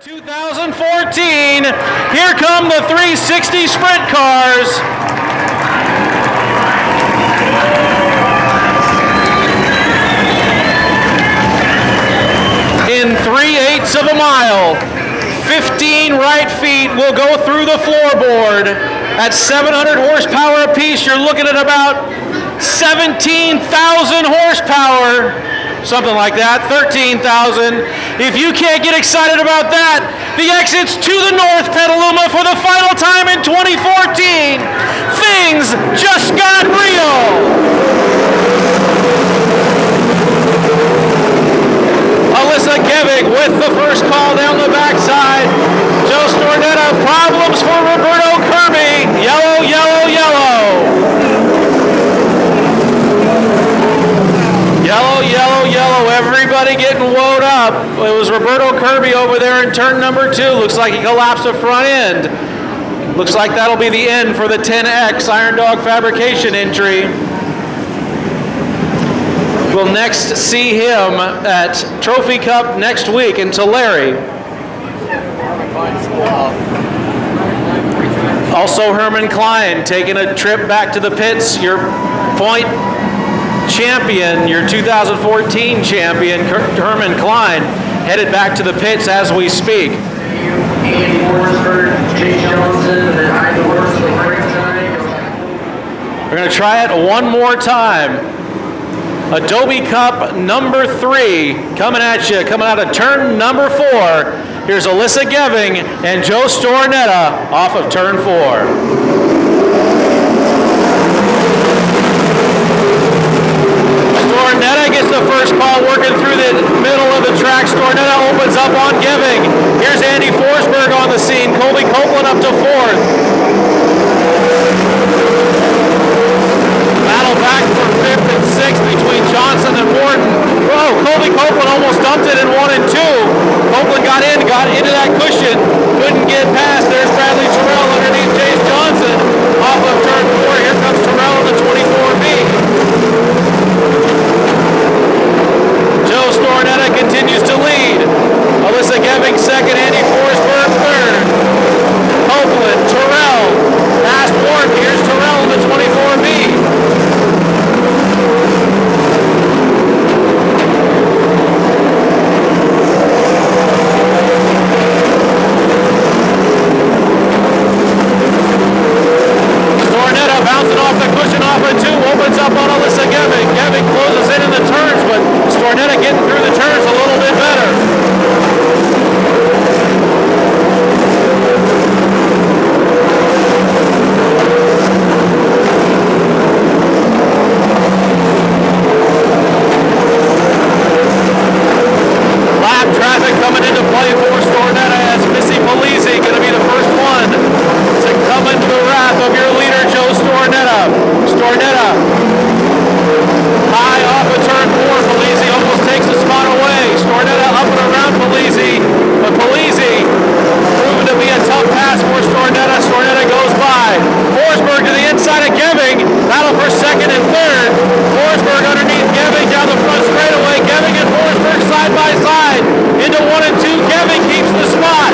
2014, here come the 360 sprint cars. In 3/8 of a mile, 15 right feet will go through the floorboard. At 700 horsepower apiece, you're looking at about 17,000 horsepower. Something like that, 13,000. If you can't get excited about that, the exits to the north, Petaluma, for the final time in 2014. Things just got real. Alissa Geving with the first call down the backside. Joe Stornetta, problems for Roberto Kirby. Yellow, yellow, yellow. Yellow, yellow, yellow, everybody getting woed up. It was Roberto Kirby over there in turn number 2. Looks like he collapsed the front end. Looks like that'll be the end for the 10X Iron Dog Fabrication entry. We'll next see him at Trophy Cup next week in Tulare. Also Herman Klein taking a trip back to the pits. Your point champion, your 2014 champion, Herman Klein, headed back to the pits as we speak. We're going to try it one more time. Adobe Cup number 3 coming at you, coming out of turn number 4. Here's Alissa Geving and Joe Stornetta off of turn 4. Stornetta gets the first call working through the middle of the track. Stornetta opens up on Geving. Here's Andy Forsberg on the scene. Colby Copeland up to 4th. Battle back for 5th and 6th between Johnson and Worden. Whoa, Colby Copeland almost dumped it in 1 and 2. Copeland got into that cushion. Couldn't get past. There's Bradley Terrell underneath Chase Johnson. Off of turn 4. Here comes Terrell in the 24B. Joe Stornetta continues to lead. Alissa Geving 2nd, Andy Forsberg 3rd. Copeland, Terrell, past Worden. Here's Terrell in the 24B. Stornetta bouncing off the cushion off of 2, opens up on Alissa Geving. Geving closes in the turns, but Stornetta getting through the turns a little bit better. Lap traffic coming into play for Stornetta as Marissa Polizzi going to be the first one to come into the wrath of your leader, Joe Stornetta. Stornetta high off of turn 4. Polizzi almost takes the spot away. Stornetta up and around Polizzi, but Polizzi proven to be a tough pass for Stornetta. Stornetta goes by. Forsberg to the inside of Geving. Battle for 2nd and 3rd. Forsberg underneath Geving down the front straightaway. Geving and Forsberg side by side into 1 and 2. Geving keeps the spot.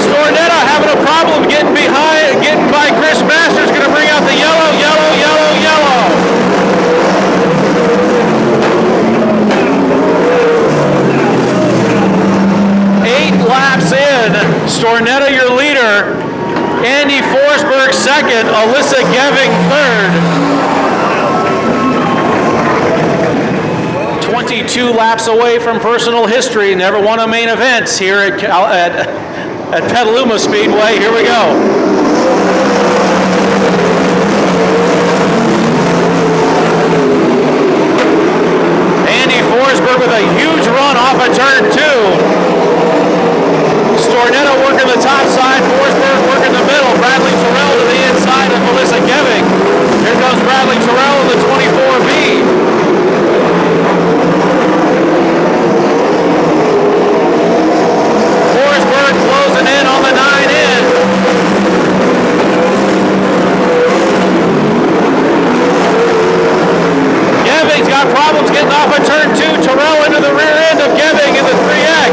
Stornetta having a problem getting by Chris Masters. Going to bring out the yellow, yellow, yellow, yellow. Laps in. Stornetta your leader. Andy Forsberg 2nd. Alissa Geving 3rd. 22 laps away from personal history. Never won a main event here at Petaluma Speedway. Here we go. Andy Forsberg with a huge run off of turn 2. Stornetta working the top side, Forsberg working the middle. Bradley Terrell to the inside of Alissa Geving. Here comes Bradley Terrell in the 24B. Forsberg closing in on the 9 in. Geving's got problems getting off of turn 2. Terrell into the rear end of Geving in the 3X.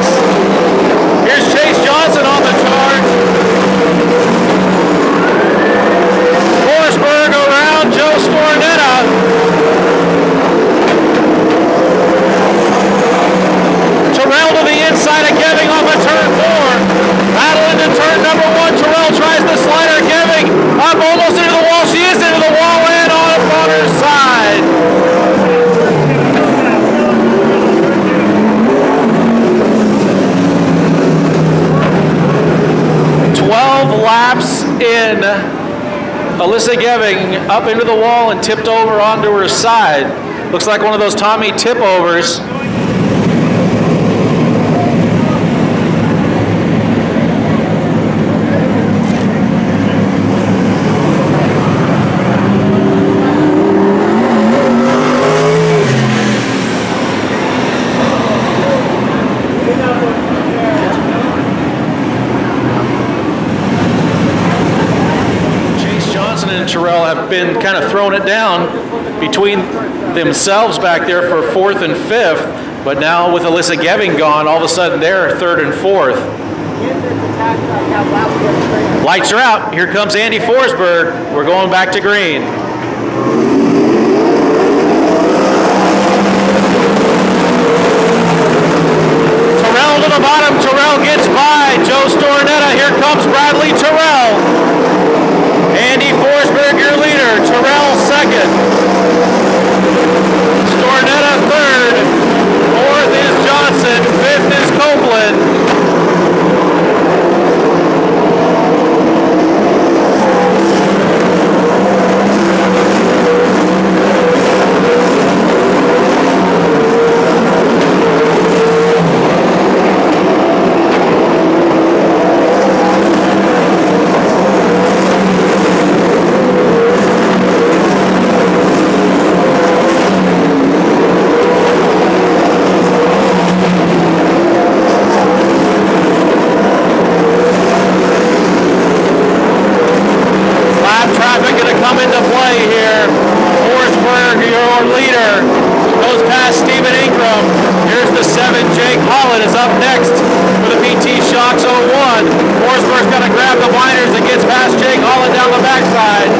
Terrell to the inside of Geving off of turn 4. Battle into turn number 1. Terrell tries the slider. Geving up almost into the wall. She is into the wall and on her side. 12 laps in. Alissa Geving up into the wall and tipped over onto her side. Looks like one of those Tommy tip overs. Terrell have been kind of throwing it down between themselves back there for 4th and 5th, but now with Alissa Geving gone, all of a sudden they're 3rd and 4th. Lights are out. Here comes Andy Forsberg. We're going back to green. Terrell to the bottom. Terrell gets by Joe Stornetta. Here comes Bradley Terrell. Andy Forsberg, your leader. Terrell second. Stornetta third. 4th is Johnson. 5th is Copeland. Haulot is up next for the PT Shocks 01. Forsberg's got to grab the winders and gets past Jake Haulot down the backside.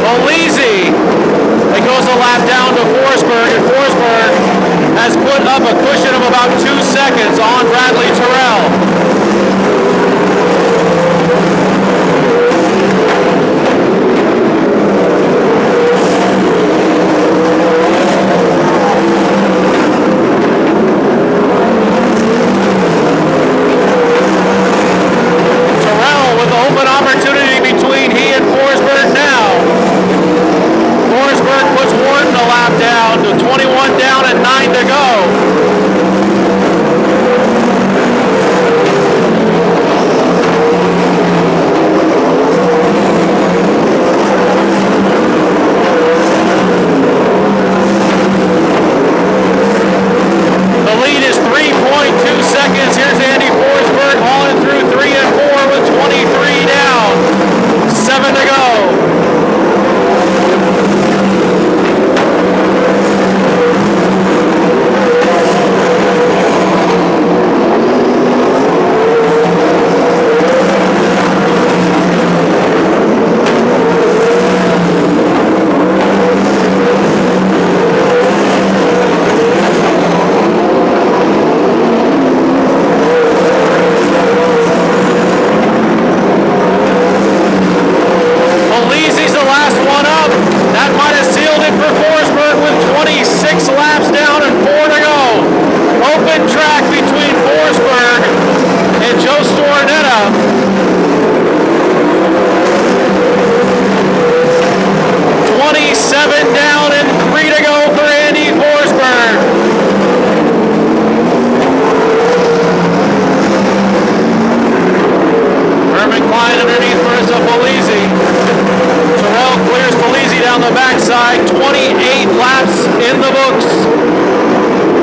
Polizzi, it goes a lap down to Forsberg, and Forsberg has put up a cushion of about 2 seconds on Bradley Terrell. Opportunity between he and Forsberg now. Forsberg puts Worden a lap down to 21 down and 9 to go. The lead is 3.2 seconds. Here's Andy Forsberg hauling through 3 and 4 with 23 down. 7 to go. Herman, Klein underneath Marissa Polizzi. Terrell clears Polizzi down the backside. 28 laps in the books.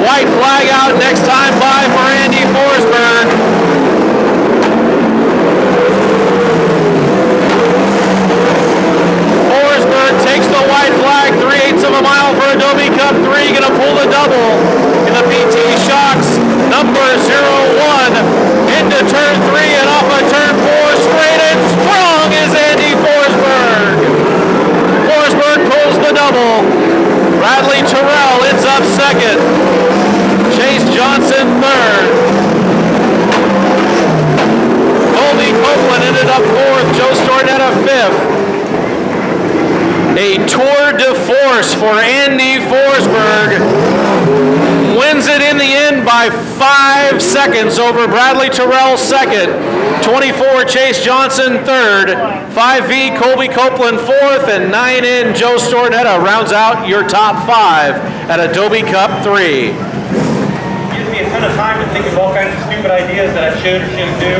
White flag out next time by for Andy Forsberg. Forsberg takes the white flag, 3/8 of a mile for Adobe Cup 3, gonna pull the double in the PT Shocks number 01 into turn 3 and off of turn 4, straight and straight. 5th. A tour de force for Andy Forsberg. Wins it in the end by 5 seconds over Bradley Terrell second. 24 Chase Johnson third. 5V Colby Copeland fourth. And 9N Joe Stornetta rounds out your top 5 at Adobe Cup 3. It gives me a ton of time to think of all kinds of stupid ideas that I should or shouldn't do.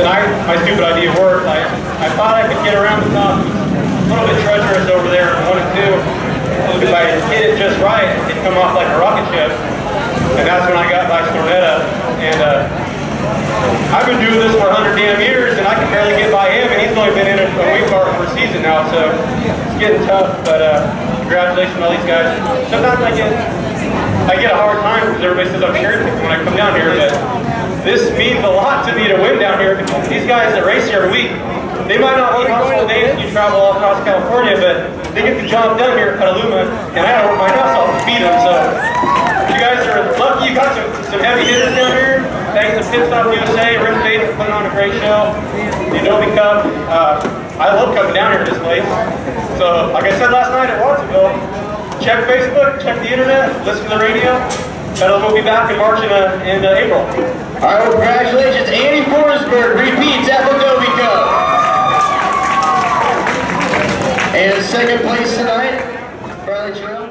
Tonight, my stupid idea worked. I thought I could get around the top. A little bit treacherous over there in 1 and 2. If I hit it just right, it'd come off like a rocket ship. And that's when I got by Stornetta. And I've been doing this for 100 damn years, and I can barely get by him, and he's only been in a week car for a season now, so it's getting tough. But congratulations to all these guys. Sometimes I get a hard time because everybody says I'm sharing people when I come down here, but this means a lot to me to win down here because these guys that race here every week, they might not be household names when you travel all across California, but they get the job done here at Petaluma, and I gotta work my ass off to beat them. So you guys are lucky you got some heavy hitters down here. Thanks to Pit Stop USA, Rick Bates for putting on a great show. The Adobe Cup. I love coming down here to this place. So like I said last night at Watsonville, check Facebook, check the internet, listen to the radio. Petaluma will be back in March and April. All right, well, congratulations, Andy Forsberg repeats at Adobe Cup. And second place tonight, Bradley Terrell.